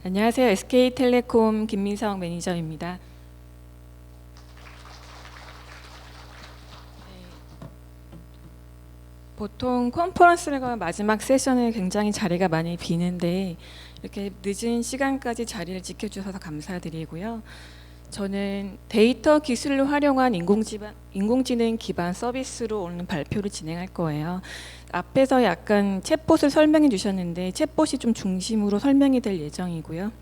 안녕하세요. SK텔레콤 김민성 매니저입니다. 보통 컨퍼런스를 가면 마지막 세션에 굉장히 자리가 많이 비는데 이렇게 늦은 시간까지 자리를 지켜주셔서 감사드리고요. 저는 데이터 기술을 활용한 인공지능 기반 서비스로 오늘 발표를 진행할 거예요. 앞에서 약간 챗봇을 설명해 주셨는데 챗봇이 좀 중심으로 설명이 될 예정이고요.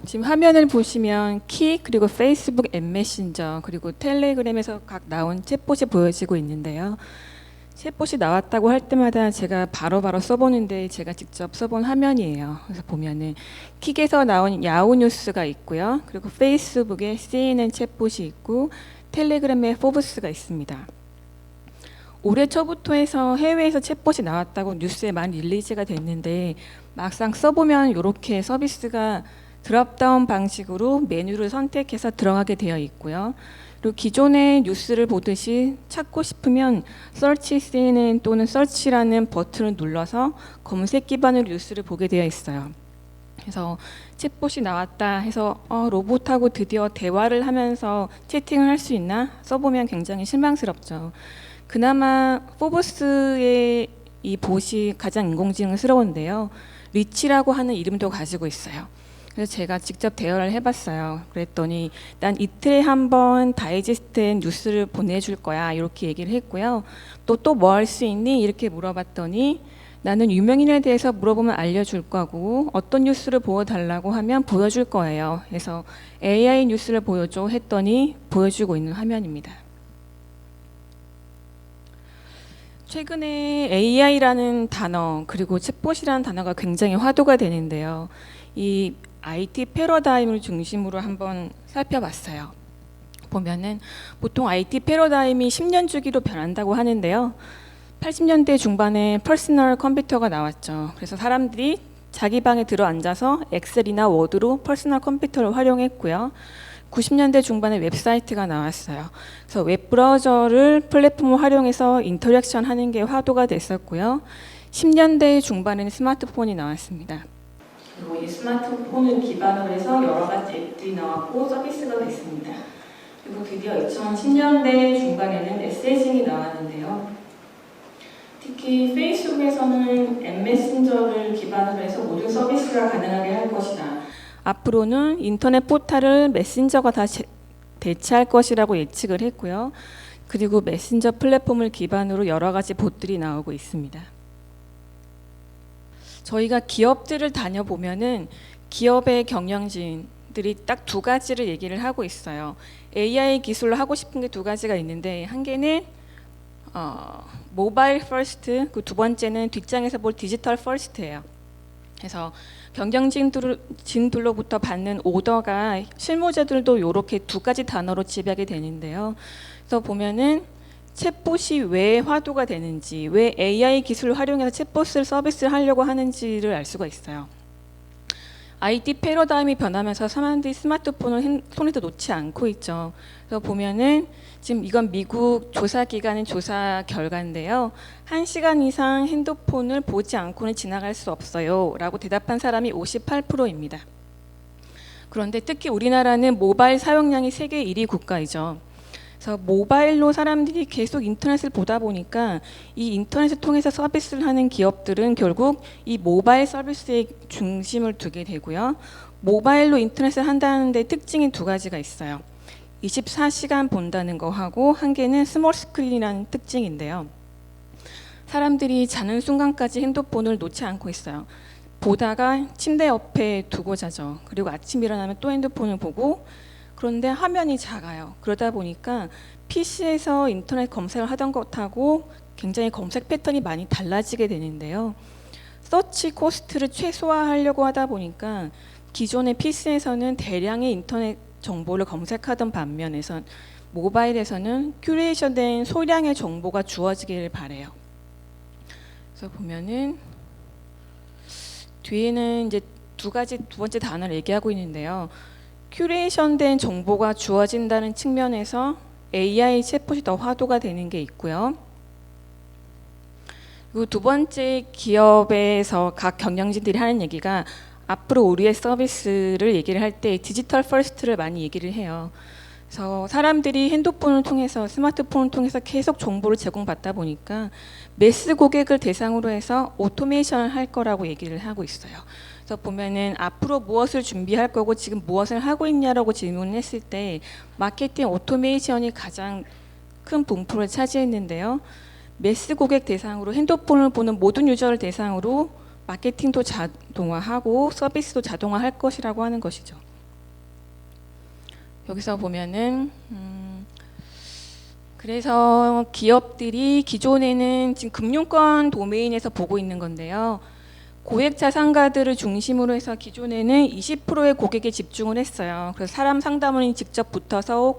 지금 화면을 보시면 키, 그리고 페이스북 앱 메신저, 그리고 텔레그램에서 각 나온 챗봇이 보여지고 있는데요. 챗봇이 나왔다고 할 때마다 제가 바로바로 써보는데 제가 직접 써본 화면이에요. 그래서 보면은 킥에서 나온 야후 뉴스가 있고요. 그리고 페이스북에 CNN 챗봇이 있고 텔레그램에 포브스가 있습니다. 올해 초부터 해서 해외에서 챗봇이 나왔다고 뉴스에 많이 릴리즈가 됐는데 막상 써보면 이렇게 서비스가 드롭다운 방식으로 메뉴를 선택해서 들어가게 되어 있고요. 그리고 기존의 뉴스를 보듯이 찾고 싶으면 Search CNN 또는 Search라는 버튼을 눌러서 검색 기반으로 뉴스를 보게 되어 있어요. 그래서 챗봇이 나왔다 해서 로봇하고 드디어 대화를 하면서 채팅을 할 수 있나 써보면 굉장히 실망스럽죠. 그나마 포브스의 이 봇이 가장 인공지능스러운데요. 리치라고 하는 이름도 가지고 있어요. 그래서 제가 직접 대화를 해봤어요. 그랬더니 난 이틀에 한 번 다이제스트된 뉴스를 보내줄 거야 이렇게 얘기를 했고요. 또 뭐 할 수 있니? 이렇게 물어봤더니 나는 유명인에 대해서 물어보면 알려줄 거고 어떤 뉴스를 보여달라고 하면 보여줄 거예요. 그래서 AI 뉴스를 보여줘 했더니 보여주고 있는 화면입니다. 최근에 AI라는 단어 그리고 챗봇이라는 단어가 굉장히 화두가 되는데요. 이 IT 패러다임을 중심으로 한번 살펴봤어요. 보면은 보통 IT 패러다임이 10년 주기로 변한다고 하는데요. 80년대 중반에 퍼스널 컴퓨터가 나왔죠. 그래서 사람들이 자기 방에 들어 앉아서 엑셀이나 워드로 퍼스널 컴퓨터를 활용했고요. 90년대 중반에 웹사이트가 나왔어요. 그래서 웹브라우저를 플랫폼을 활용해서 인터랙션 하는 게 화두가 됐었고요. 10년대 중반에는 스마트폰이 나왔습니다. 그리고 이 스마트폰을 기반으로 해서 여러 가지 앱들이 나왔고 서비스가 됐습니다. 그리고 드디어 2010년대 중반에는 메시징이 나왔는데요. 특히 페이스북에서는 앱 메신저를 기반으로 해서 모든 서비스가 가능하게 할 것이다. 앞으로는 인터넷 포탈을 메신저가 다 대체할 것이라고 예측을 했고요. 그리고 메신저 플랫폼을 기반으로 여러 가지 봇들이 나오고 있습니다. 저희가 기업들을 다녀보면은 기업의 경영진들이 딱 두 가지를 얘기를 하고 있어요. AI 기술로 하고 싶은 게 두 가지가 있는데 한 개는 모바일 퍼스트, 그 두 번째는 뒷장에서 볼 디지털 퍼스트예요. 그래서 경영진들로부터 받는 오더가 실무자들도 이렇게 두 가지 단어로 집약이 되는데요. 그래서 보면은 챗봇이 왜 화두가 되는지, 왜 AI 기술을 활용해서 챗봇을 서비스를 하려고 하는지를 알 수가 있어요. IT 패러다임이 변하면서 사람들이 스마트폰을 손에도 놓지 않고 있죠. 그래서 보면은 지금 이건 미국 조사기관의 조사 결과인데요. 1시간 이상 핸드폰을 보지 않고는 지나갈 수 없어요 라고 대답한 사람이 58%입니다. 그런데 특히 우리나라는 모바일 사용량이 세계 1위 국가이죠. 그래서 모바일로 사람들이 계속 인터넷을 보다 보니까 이 인터넷을 통해서 서비스를 하는 기업들은 결국 이 모바일 서비스에 중심을 두게 되고요. 모바일로 인터넷을 한다는 데 특징이 두 가지가 있어요. 24시간 본다는 거하고 한 개는 스몰 스크린이라는 특징인데요. 사람들이 자는 순간까지 핸드폰을 놓지 않고 있어요. 보다가 침대 옆에 두고 자죠. 그리고 아침 일어나면 또 핸드폰을 보고 그런데 화면이 작아요. 그러다 보니까 PC에서 인터넷 검색을 하던 것하고 굉장히 검색 패턴이 많이 달라지게 되는데요. 서치 코스트를 최소화하려고 하다 보니까 기존의 PC에서는 대량의 인터넷 정보를 검색하던 반면에선 모바일에서는 큐레이션된 소량의 정보가 주어지기를 바래요. 그래서 보면은 뒤에는 이제 두 번째 단어를 얘기하고 있는데요. 큐레이션된 정보가 주어진다는 측면에서 AI 챗봇이 더 화두가 되는 게 있고요. 그리고 두 번째, 기업에서 각 경영진들이 하는 얘기가 앞으로 우리의 서비스를 얘기를 할 때 디지털 퍼스트를 많이 얘기를 해요. 그래서 사람들이 핸드폰을 통해서, 스마트폰을 통해서 계속 정보를 제공받다 보니까 매스 고객을 대상으로 해서 오토메이션을 할 거라고 얘기를 하고 있어요. 그래서 보면은 앞으로 무엇을 준비할 거고 지금 무엇을 하고 있냐라고 질문을 했을 때 마케팅 오토메이션이 가장 큰 분포를 차지했는데요. 매스 고객 대상으로 핸드폰을 보는 모든 유저를 대상으로 마케팅도 자동화하고 서비스도 자동화할 것이라고 하는 것이죠. 여기서 보면은 그래서 기업들이 기존에는 지금 금융권 도메인에서 보고 있는 건데요. 고액 자산가들을 중심으로 해서 기존에는 20%의 고객에 집중을 했어요. 그래서 사람 상담원이 직접 붙어서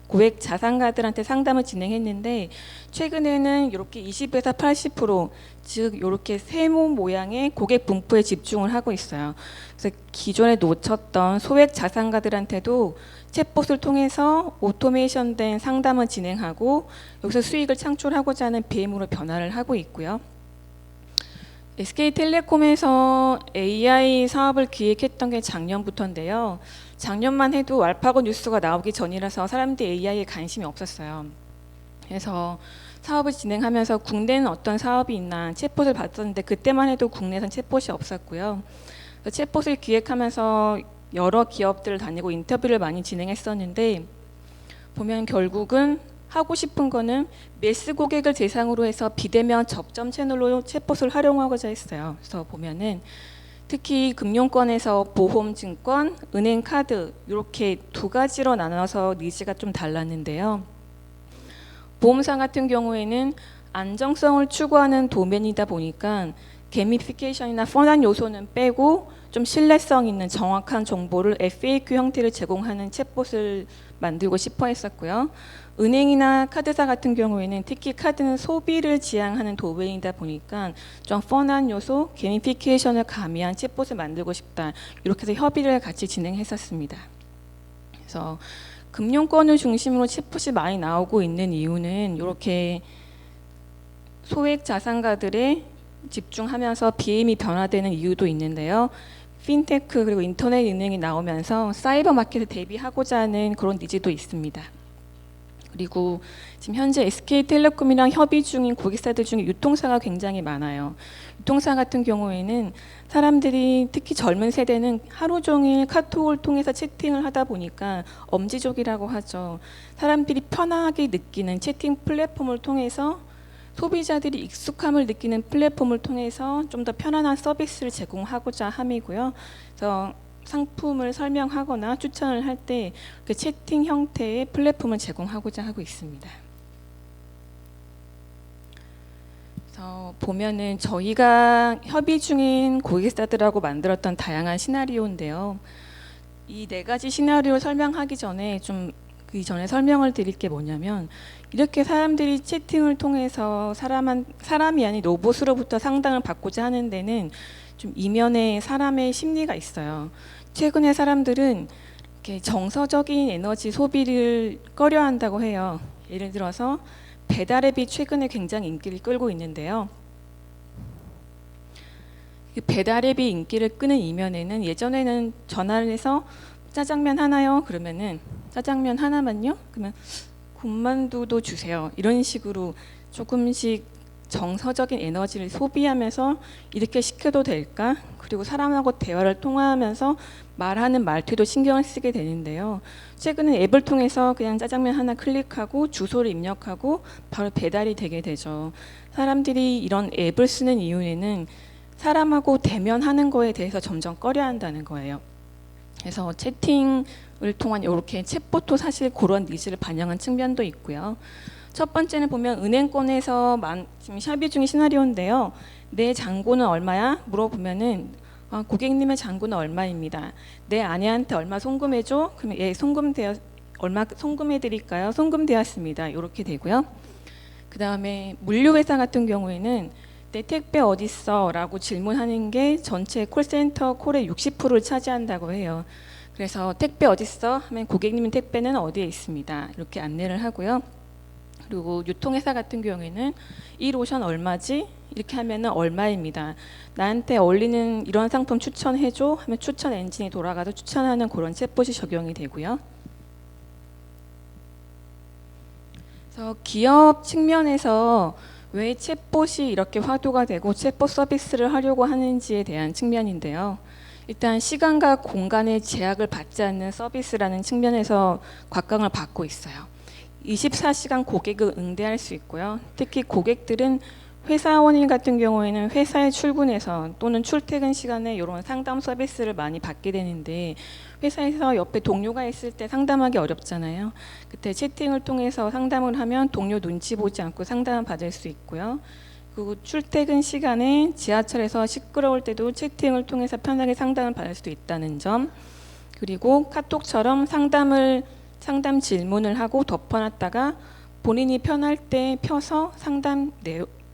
고액 자산가들한테 상담을 진행했는데 최근에는 이렇게 20에서 80%, 즉 이렇게 세모 모양의 고객 분포에 집중을 하고 있어요. 그래서 기존에 놓쳤던 소액 자산가들한테도 챗봇을 통해서 오토메이션된 상담을 진행하고 여기서 수익을 창출하고자 하는 BM으로 변화를 하고 있고요. SK텔레콤에서 AI 사업을 기획했던 게 작년부터인데요. 작년만 해도 알파고 뉴스가 나오기 전이라서 사람들이 AI에 관심이 없었어요. 그래서 사업을 진행하면서 국내는 어떤 사업이 있나 챗봇을 봤었는데 그때만 해도 국내에선 챗봇이 없었고요. 챗봇을 기획하면서 여러 기업들을 다니고 인터뷰를 많이 진행했었는데 보면 결국은 하고 싶은 거는 매스 고객을 대상으로 해서 비대면 접점 채널로 챗봇을 활용하고자 했어요. 그래서 보면은 특히 금융권에서 보험, 증권, 은행, 카드 이렇게 두 가지로 나눠서 니즈가 좀 달랐는데요. 보험사 같은 경우에는 안정성을 추구하는 도면이다 보니까 게미피케이션이나 펀한 요소는 빼고 좀 신뢰성 있는 정확한 정보를 FAQ 형태를 제공하는 챗봇을 만들고 싶어 했었고요. 은행이나 카드사 같은 경우에는 특히 카드는 소비를 지향하는 도메인이다 보니까 좀 펀한 요소, 게미피케이션을 가미한 챗봇을 만들고 싶다. 이렇게 해서 협의를 같이 진행했었습니다. 그래서 금융권을 중심으로 챗봇이 많이 나오고 있는 이유는 이렇게 소액 자산가들의 집중하면서 BM이 변화되는 이유도 있는데요. 핀테크 그리고 인터넷 은행이 나오면서 사이버 마켓을 대비하고자 하는 그런 니즈도 있습니다. 그리고 지금 현재 SK텔레콤이랑 협의 중인 고객사들 중에 유통사가 굉장히 많아요. 유통사 같은 경우에는 사람들이 특히 젊은 세대는 하루 종일 카톡을 통해서 채팅을 하다 보니까 엄지족이라고 하죠. 사람들이 편하게 느끼는 채팅 플랫폼을 통해서 소비자들이 익숙함을 느끼는 플랫폼을 통해서 좀 더 편안한 서비스를 제공하고자 함이고요. 그래서 상품을 설명하거나 추천을 할 때 그 채팅 형태의 플랫폼을 제공하고자 하고 있습니다. 그래서 보면은 저희가 협의 중인 고객사들하고 만들었던 다양한 시나리오인데요. 이 네 가지 시나리오를 설명하기 전에 좀 그 전에 설명을 드릴 게 뭐냐면 이렇게 사람들이 채팅을 통해서 사람이 아닌 로봇으로부터 상담을 받고자 하는 데는 좀 이면에 사람의 심리가 있어요. 최근에 사람들은 이렇게 정서적인 에너지 소비를 꺼려한다고 해요. 예를 들어서 배달앱이 최근에 굉장히 인기를 끌고 있는데요. 배달앱이 인기를 끄는 이면에는 예전에는 전화를 해서 짜장면 하나요? 그러면은 짜장면 하나만요? 그러면 군만두도 주세요. 이런 식으로 조금씩 정서적인 에너지를 소비하면서 이렇게 시켜도 될까? 그리고 사람하고 대화를 통화하면서 말하는 말투도 신경을 쓰게 되는데요. 최근에 앱을 통해서 그냥 짜장면 하나 클릭하고 주소를 입력하고 바로 배달이 되게 되죠. 사람들이 이런 앱을 쓰는 이유에는 사람하고 대면하는 거에 대해서 점점 꺼려한다는 거예요. 그래서 채팅을 통한 이렇게 챗봇도 사실 그런 니즈를 반영한 측면도 있고요. 첫 번째는 보면 은행권에서 지금 협의 중인 시나리오인데요. 내 잔고는 얼마야? 물어보면은 고객님의 잔고는 얼마입니다. 내 아내한테 얼마 송금해줘? 그러면 예, 얼마 송금해드릴까요? 송금되었습니다. 이렇게 되고요. 그 다음에 물류회사 같은 경우에는 내 택배 어딨어? 라고 질문하는 게 전체 콜센터 콜의 60%를 차지한다고 해요. 그래서 택배 어딨어? 하면 고객님 택배는 어디에 있습니다. 이렇게 안내를 하고요. 그리고 유통회사 같은 경우에는 이 로션 얼마지? 이렇게 하면은 얼마입니다. 나한테 어울리는 이런 상품 추천해줘 하면 추천 엔진이 돌아가서 추천하는 그런 챗봇이 적용이 되고요. 그래서 기업 측면에서 왜 챗봇이 이렇게 화두가 되고 챗봇 서비스를 하려고 하는지에 대한 측면인데요. 일단 시간과 공간의 제약을 받지 않는 서비스라는 측면에서 곽강을 받고 있어요. 24시간 고객을 응대할 수 있고요. 특히 고객들은 회사원인 같은 경우에는 회사에 출근해서 또는 출퇴근 시간에 이런 상담 서비스를 많이 받게 되는데 회사에서 옆에 동료가 있을 때 상담하기 어렵잖아요. 그때 채팅을 통해서 상담을 하면 동료 눈치 보지 않고 상담을 받을 수 있고요. 그리고 출퇴근 시간에 지하철에서 시끄러울 때도 채팅을 통해서 편하게 상담을 받을 수도 있다는 점, 그리고 카톡처럼 상담 질문을 하고 덮어놨다가 본인이 편할 때 펴서 상담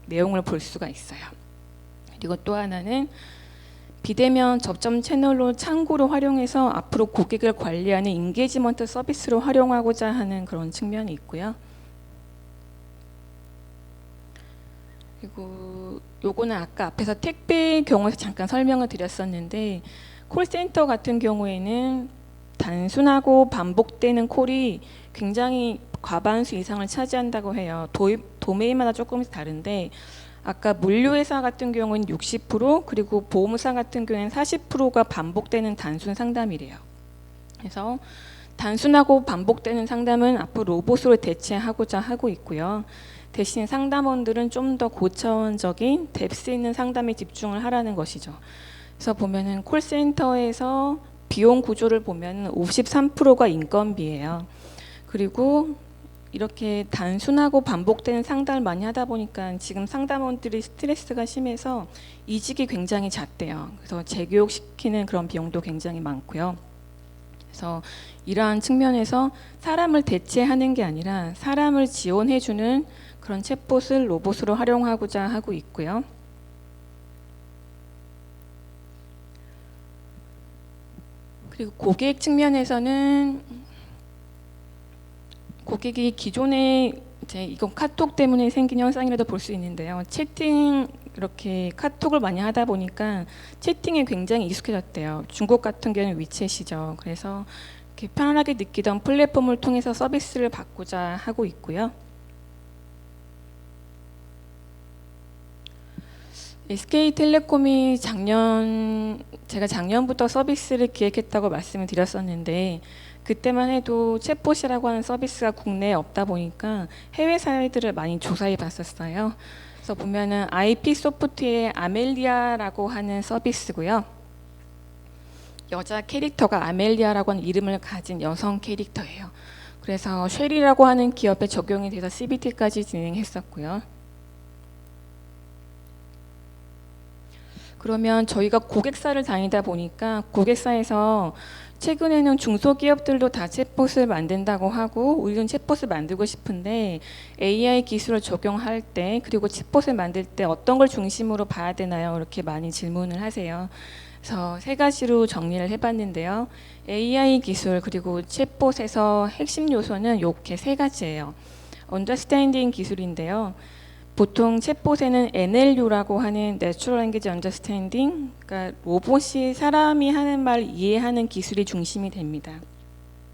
내용을 볼 수가 있어요. 그리고 또 하나는 비대면 접점 채널로 창구로 활용해서 앞으로 고객을 관리하는 인게이지먼트 서비스로 활용하고자 하는 그런 측면이 있고요. 그리고 요거는 아까 앞에서 택배 경우에서 잠깐 설명을 드렸었는데 콜센터 같은 경우에는 단순하고 반복되는 콜이 굉장히 과반수 이상을 차지한다고 해요. 도메인마다 조금씩 다른데 아까 물류회사 같은 경우는 60% 그리고 보험사 같은 경우에는 40%가 반복되는 단순 상담이래요. 그래서 단순하고 반복되는 상담은 앞으로 로봇으로 대체하고자 하고 있고요. 대신 상담원들은 좀 더 고차원적인 뎁스 있는 상담에 집중을 하라는 것이죠. 그래서 보면은 콜센터에서 비용 구조를 보면 53%가 인건비예요. 그리고 이렇게 단순하고 반복되는 상담을 많이 하다 보니까 지금 상담원들이 스트레스가 심해서 이직이 굉장히 잦대요. 그래서 재교육시키는 그런 비용도 굉장히 많고요. 그래서 이러한 측면에서 사람을 대체하는 게 아니라 사람을 지원해주는 그런 챗봇을 로봇으로 활용하고자 하고 있고요. 그리고 고객 측면에서는 고객이 기존에 이건 카톡 때문에 생긴 현상이라도 볼 수 있는데요. 채팅 이렇게 카톡을 많이 하다 보니까 채팅에 굉장히 익숙해졌대요. 중국 같은 경우는 위챗이죠. 그래서 이렇게 편안하게 느끼던 플랫폼을 통해서 서비스를 받고자 하고 있고요. SK텔레콤이 제가 작년부터 서비스를 기획했다고 말씀을 드렸었는데 그때만 해도 챗봇이라고 하는 서비스가 국내에 없다 보니까 해외 사례들을 많이 조사해 봤었어요. 그래서 보면은 IP 소프트의 아멜리아라고 하는 서비스고요. 여자 캐릭터가 아멜리아라고 하는 이름을 가진 여성 캐릭터예요. 그래서 쉘이라고 하는 기업에 적용이 돼서 CBT까지 진행했었고요. 그러면 저희가 고객사를 다니다 보니까 고객사에서 최근에는 중소기업들도 다 챗봇을 만든다고 하고 우리는 챗봇을 만들고 싶은데 AI 기술을 적용할 때 그리고 챗봇을 만들 때 어떤 걸 중심으로 봐야 되나요? 이렇게 많이 질문을 하세요. 그래서 세 가지로 정리를 해봤는데요. AI 기술 그리고 챗봇에서 핵심 요소는 이렇게 세 가지예요. Understanding 기술인데요. 보통 챗봇에는 NLU라고 하는 Natural Language Understanding, 그러니까 로봇이 사람이 하는 말 이해하는 기술이 중심이 됩니다.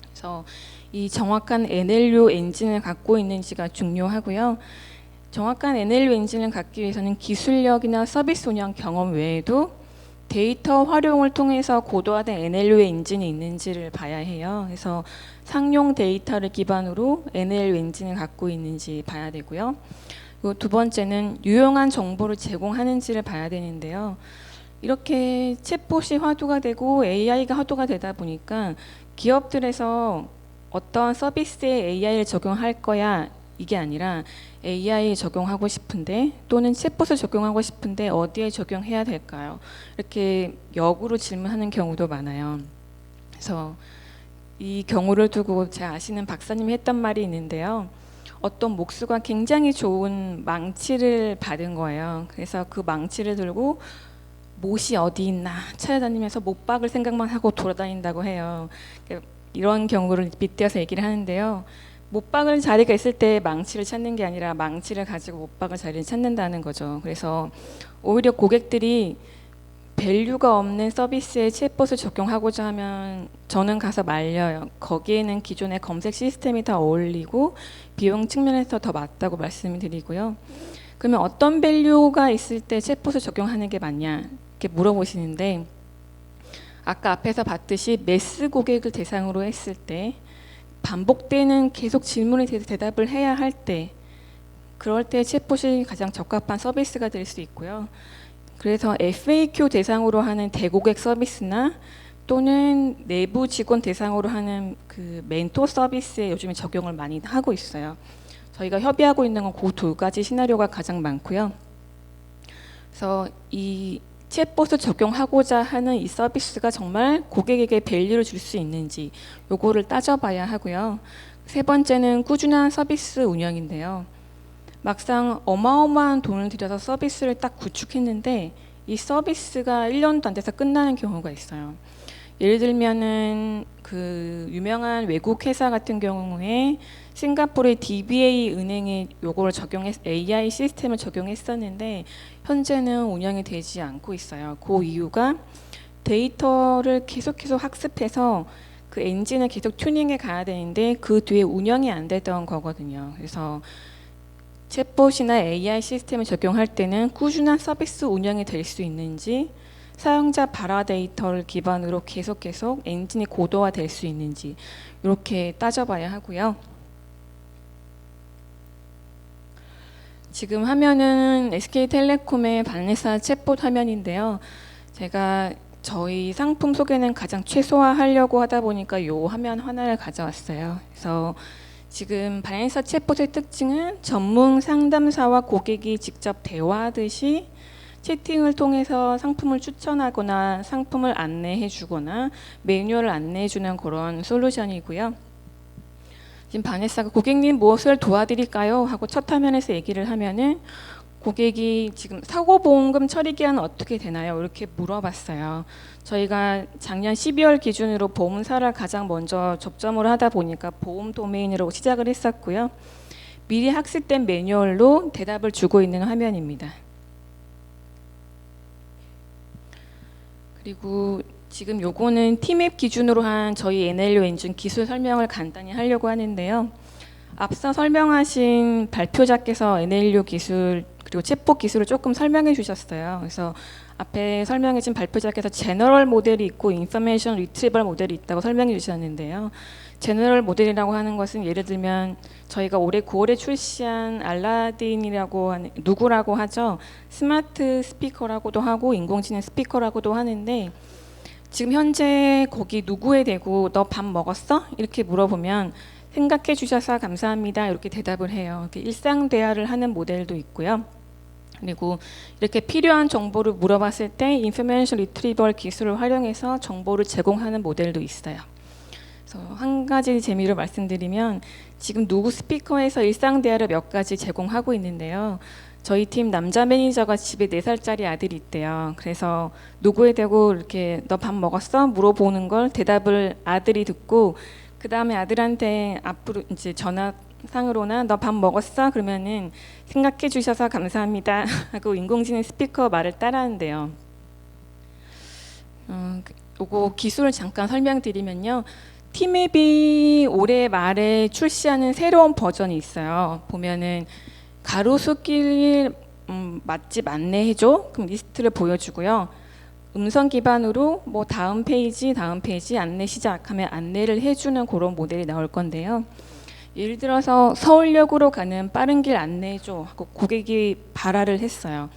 그래서 이 정확한 NLU 엔진을 갖고 있는지가 중요하고요. 정확한 NLU 엔진을 갖기 위해서는 기술력이나 서비스 운영 경험 외에도 데이터 활용을 통해서 고도화된 NLU 엔진이 있는지를 봐야 해요. 그래서 상용 데이터를 기반으로 NLU 엔진을 갖고 있는지 봐야 되고요. 그리고 두 번째는 유용한 정보를 제공하는지를 봐야 되는데요. 이렇게 챗봇이 화두가 되고 AI가 화두가 되다 보니까 기업들에서 어떤 서비스에 AI를 적용할 거야 이게 아니라 AI 적용하고 싶은데 또는 챗봇을 적용하고 싶은데 어디에 적용해야 될까요? 이렇게 역으로 질문하는 경우도 많아요. 그래서 이 경우를 두고 제가 아시는 박사님이 했던 말이 있는데요. 어떤 목수가 굉장히 좋은 망치를 받은 거예요. 그래서 그 망치를 들고 못이 어디 있나 찾아다니면서 못 박을 생각만 하고 돌아다닌다고 해요. 이런 경우를 빗대어서 얘기를 하는데요. 못 박을 자리가 있을 때 망치를 찾는 게 아니라 망치를 가지고 못 박을 자리를 찾는다는 거죠. 그래서 오히려 고객들이 밸류가 없는 서비스에 챗봇을 적용하고자 하면 저는 가서 말려요. 거기에는 기존의 검색 시스템이 더 어울리고 비용 측면에서 더 맞다고 말씀을 드리고요. 그러면 어떤 밸류가 있을 때 챗봇을 적용하는 게 맞냐 이렇게 물어보시는데, 아까 앞에서 봤듯이 매스 고객을 대상으로 했을 때, 반복되는 계속 질문에 대해서 대답을 해야 할 때, 그럴 때 챗봇이 가장 적합한 서비스가 될 수 있고요. 그래서 FAQ 대상으로 하는 대고객 서비스나 또는 내부 직원 대상으로 하는 그 멘토 서비스에 요즘에 적용을 많이 하고 있어요. 저희가 협의하고 있는 건 그 두 가지 시나리오가 가장 많고요. 그래서 이 챗봇을 적용하고자 하는 이 서비스가 정말 고객에게 밸류를 줄 수 있는지 요거를 따져봐야 하고요. 세 번째는 꾸준한 서비스 운영인데요. 막상 어마어마한 돈을 들여서 서비스를 딱 구축했는데 이 서비스가 1년도 안 돼서 끝나는 경우가 있어요. 예를 들면은 그 유명한 외국 회사 같은 경우에 싱가포르의 DBA 은행에 요걸 AI 시스템을 적용했었는데 현재는 운영이 되지 않고 있어요. 그 이유가 데이터를 계속 학습해서 그 엔진을 계속 튜닝해 가야 되는데 그 뒤에 운영이 안 되던 거거든요. 그래서 챗봇이나 AI 시스템을 적용할 때는 꾸준한 서비스 운영이 될 수 있는지, 사용자 발화 데이터를 기반으로 계속 엔진이 고도화될 수 있는지 이렇게 따져봐야 하고요. 지금 화면은 SK텔레콤의 바네사 챗봇 화면인데요. 제가 저희 상품 소개는 가장 최소화하려고 하다 보니까 이 화면 하나를 가져왔어요. 그래서 지금 바네사 챗봇의 특징은 전문 상담사와 고객이 직접 대화하듯이 채팅을 통해서 상품을 추천하거나 상품을 안내해 주거나 매뉴얼을 안내해 주는 그런 솔루션이고요. 지금 바네사가 고객님 무엇을 도와드릴까요? 하고 첫 화면에서 얘기를 하면은 고객이 지금 사고보험금 처리 기한은 어떻게 되나요? 이렇게 물어봤어요. 저희가 작년 12월 기준으로 보험사를 가장 먼저 접점을 하다 보니까 보험 도메인으로 시작을 했었고요. 미리 학습된 매뉴얼로 대답을 주고 있는 화면입니다. 그리고 지금 요거는 티맵 기준으로 한 저희 NLU 엔진 기술 설명을 간단히 하려고 하는데요. 앞서 설명하신 발표자께서 NLU 기술 그리고 챗봇 기술을 조금 설명해 주셨어요. 그래서 앞에 설명해 준 발표자께서 제너럴 모델이 있고 인포메이션 리트리벌 모델이 있다고 설명해 주셨는데요. 제너럴 모델이라고 하는 것은 예를 들면 저희가 올해 9월에 출시한 알라딘이라고 하는 누구라고 하죠. 스마트 스피커라고도 하고 인공지능 스피커라고도 하는데 지금 현재 거기 누구에 대고 너 밥 먹었어? 이렇게 물어보면 생각해 주셔서 감사합니다 이렇게 대답을 해요. 이렇게 일상 대화를 하는 모델도 있고요. 그리고 이렇게 필요한 정보를 물어봤을 때 인포메이션 리트리벌 기술을 활용해서 정보를 제공하는 모델도 있어요. 그래서 한 가지 재미로 말씀드리면 지금 누구 스피커에서 일상 대화를 몇 가지 제공하고 있는데요. 저희 팀 남자 매니저가 집에 4살짜리 아들이 있대요. 그래서 누구에 대고 이렇게 너 밥 먹었어? 물어보는 걸 대답을 아들이 듣고 그 다음에 아들한테 앞으로 이제 전화상으로나 너 밥 먹었어? 그러면은 생각해 주셔서 감사합니다 하고 인공지능 스피커 말을 따라한대요. 요거 기술을 잠깐 설명드리면요. 티맵이 올해 말에 출시하는 새로운 버전이 있어요. 보면은 가로수길 맛집 안내해줘? 그럼 리스트를 보여주고요. 음성 기반으로 뭐 다음 페이지 안내 시작하면 안내를 해주는 그런 모델이 나올 건데요. 예를 들어서 서울역으로 가는 빠른 길 안내해줘 하고 고객이 발화를 했어요.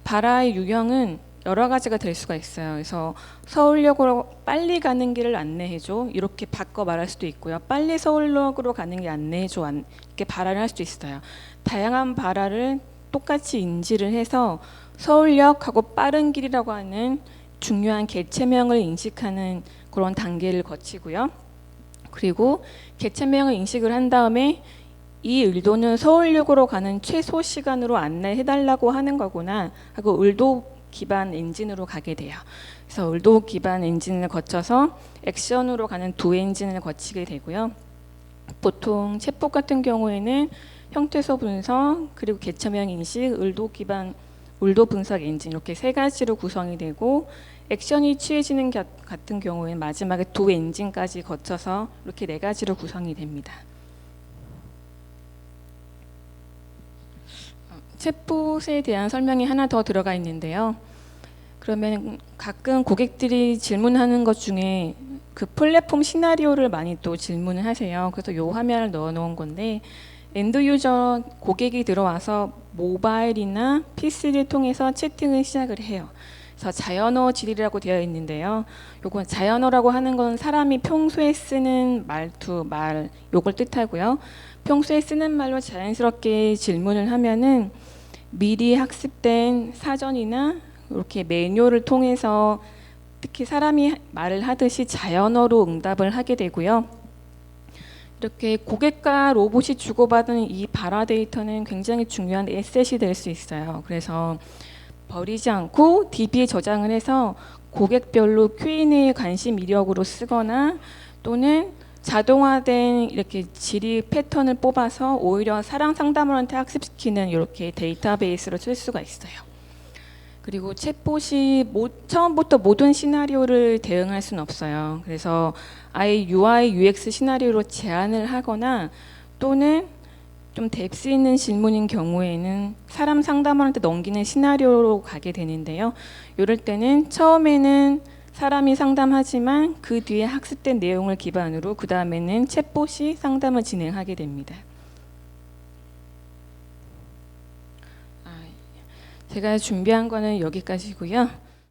발화의 유형은 여러 가지가 될 수가 있어요. 그래서 서울역으로 빨리 가는 길을 안내해줘 이렇게 바꿔 말할 수도 있고요. 빨리 서울역으로 가는 길 안내해줘 이렇게 발화를 할 수도 있어요. 다양한 발화를 똑같이 인지를 해서 서울역하고 빠른 길이라고 하는 중요한 개체명을 인식하는 그런 단계를 거치고요. 그리고 개체명을 인식을 한 다음에 이 의도는 서울역으로 가는 최소 시간으로 안내해달라고 하는 거구나 하고 의도 기반 엔진으로 가게 돼요. 그래서 의도 기반 엔진을 거쳐서 액션으로 가는 두 엔진을 거치게 되고요. 보통 챗봇 같은 경우에는 형태소 분석, 그리고 개체명 인식, 의도 분석 엔진 이렇게 세 가지로 구성이 되고 액션이 취해지는 같은 경우에는 마지막에 도 엔진까지 거쳐서 이렇게 네 가지로 구성이 됩니다. 챗봇에 대한 설명이 하나 더 들어가 있는데요. 그러면 가끔 고객들이 질문하는 것 중에 그 플랫폼 시나리오를 많이 또 질문을 하세요. 그래서 요 화면을 넣어 놓은 건데 엔드 유저 고객이 들어와서 모바일이나 PC를 통해서 채팅을 시작을 해요. 그래서 자연어 질이라고 되어 있는데요. 요건 자연어라고 하는 건 사람이 평소에 쓰는 말투, 말 요걸 뜻하고요. 평소에 쓰는 말로 자연스럽게 질문을 하면은 미리 학습된 사전이나 이렇게 매뉴얼을 통해서 특히 사람이 말을 하듯이 자연어로 응답을 하게 되고요. 이렇게 고객과 로봇이 주고받은 이 발화 데이터는 굉장히 중요한 에셋이 될 수 있어요. 그래서 버리지 않고 DB에 저장을 해서 고객별로 Q&A 관심 이력으로 쓰거나 또는 자동화된 이렇게 질의 패턴을 뽑아서 오히려 사랑 상담원한테 학습시키는 이렇게 데이터베이스로 쓸 수가 있어요. 그리고 챗봇이 처음부터 모든 시나리오를 대응할 수는 없어요. 그래서 아예 UI, UX 시나리오로 제안을 하거나 또는 좀 뎁스 있는 질문인 경우에는 사람 상담원한테 넘기는 시나리오로 가게 되는데요. 이럴 때는 처음에는 사람이 상담하지만 그 뒤에 학습된 내용을 기반으로 그 다음에는 챗봇이 상담을 진행하게 됩니다. 제가 준비한 거는 여기까지고요.